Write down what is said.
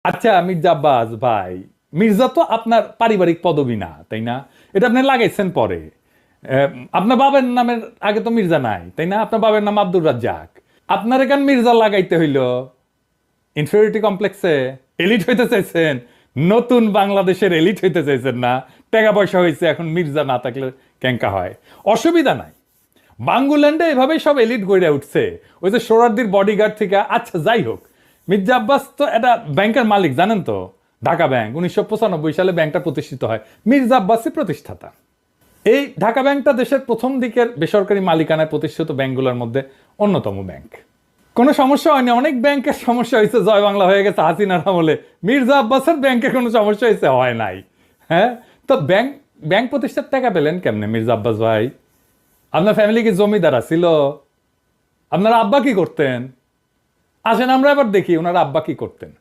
আচ্ছা মির্জা আব্বাস ভাই, মির্জা তো আপনার পারিবারিক পদবি না, তাই না? এটা আপনি লাগাইছেন পরে। আপনার বাবার নামের আগে তো মির্জা নাই, তাই না? আপনার বাবার নাম আব্দুর রাজ্জাক। আপনার এখান মির্জা লাগাইতে হইল ইনফিরিয়রিটি কমপ্লেক্সে। এলিট হইতে চাইছেন, নতুন বাংলাদেশের এলিট হইতে চাইছেন না? টাকা পয়সা হয়েছে, এখন মির্জা না থাকলে ক্যাঙ্কা হয়। অসুবিধা নাই, বাঙ্গুল্যান্ডে এভাবেই সব এলিট গড়ে উঠছে। ওই যে সোহরাওয়ার্দীর বডিগার্ড থেকে। আচ্ছা যাই হোক, মির্জা আব্বাস তো এটা ব্যাংকের মালিক, জানেন তো? ঢাকা ব্যাংক 1995 সালে ব্যাংকটা প্রতিষ্ঠিত হয়, মির্জা আব্বাসই প্রতিষ্ঠাতা। এই ঢাকা ব্যাংকটা দেশের প্রথম দিকের বেসরকারি মালিকানায় প্রতিষ্ঠিত ব্যাংকগুলোর মধ্যে অন্যতম ব্যাংক। কোনো সমস্যা হয়নি, অনেক ব্যাংকের সমস্যা হয়েছে, জয় বাংলা হয়ে গেছে হাসিনার আমলে। মির্জা আব্বাসের ব্যাংকের কোনো সমস্যা হয়েছে? হয় নাই। হ্যাঁ, তো ব্যাংক ব্যাংক প্রতিষ্ঠার টাকা পেলেন কেমনে মির্জা আব্বাস ভাই? আপনার ফ্যামিলি কি জমিদার ছিল? আপনার আব্বা কি করতেন? আসেন আমরা এবার দেখি ওনার আব্বা কি করতেন।